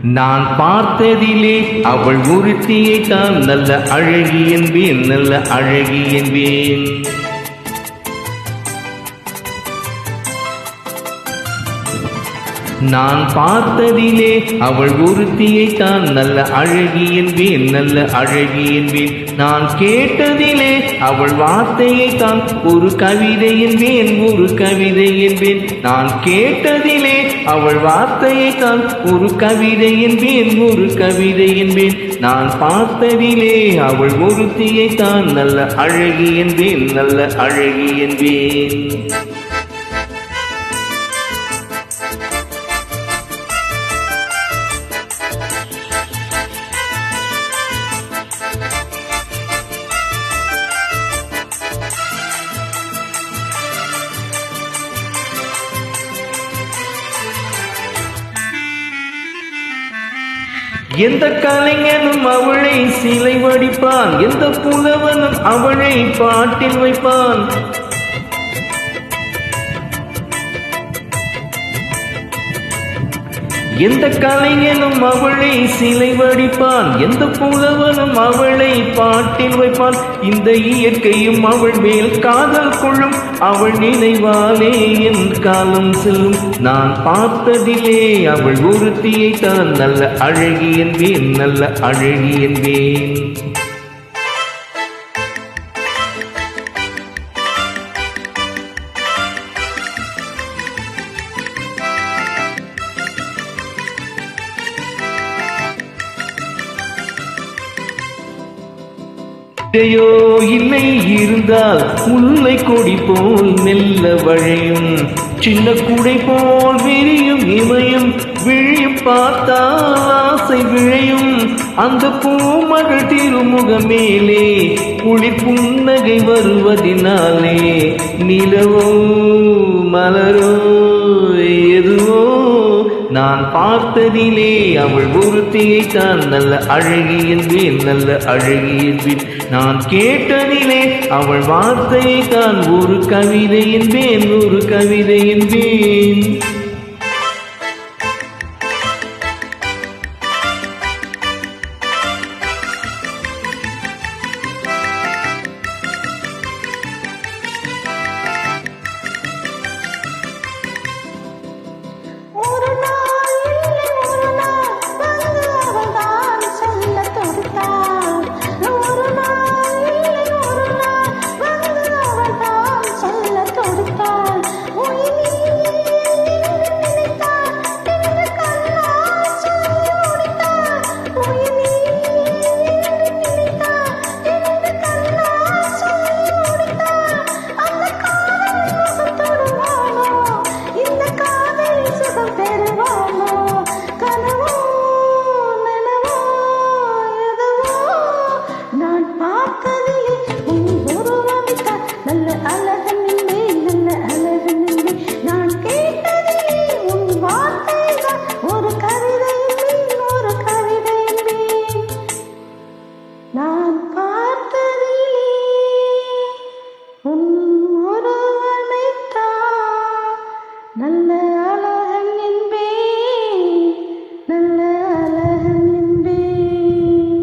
நான் பார்த்ததிலே அவள் ஒருத்தியை தான் நல்ல அழகி என்பேன், நல்ல அழகி என்பேன். நான் பார்த்ததிலே அவள் ஒருத்தியை தான் நல்ல அழகி என்பேன், நல்ல அழகி என்பேன். நான் கேட்டதிலே அவள் வார்த்தையை தான் ஒரு கவிதை என்பேன், ஒரு கவிதை என்பேன். நான் கேட்டதிலே அவள் வார்த்தையை தான் ஒரு கவிதை என்பேன், ஒரு கவிதை என்பேன். நான் பார்த்ததிலே அவள் ஒருத்தியை தான் நல்ல அழகி என்பேன், நல்ல அழகி என்பேன். எந்த கலைஞனும் அவளை சிலை வடிப்பான், எந்த புலவனும் அவளை பாட்டில் வைப்பான். எந்த கலைஞனும் அவளை சிலை வடிப்பான், எந்த புலவனும் அவளை பாட்டில் வைப்பான். இந்த இயற்கையும் அவள் மேல் காதல் கொள்ளும், அவள் நினைவாலே என் காலம் செல்லும். நான் பார்த்ததிலே அவள் ஒருத்தியை தான் நல்ல அழகி என்பேன், நல்ல அழகி என்பேன். இதையோ இல்லை இருந்தால் முல்லை கொடி போல் மெல்ல வழையும், சின்ன குடை போல் விரியும் இமையும், விழியும் பார்த்தால் ஆசை விழையும். அந்த பூமகள் திருமுக மேலே குளிர் புன்னகை வருவதினாலே நிலவோ மலரோ எதுவோ நான் பார்த்ததிலே அவள் ஒருத்தியை தான் நல்ல அழகி என்பேன், நல்ல அழகி என்பேன். நான் கேட்டதிலே அவள் வார்த்தையை தான் ஒரு கவிதை என்பேன், ஒரு கவிதை என்பேன். நல்ல அழகன் நல்ல அழகன்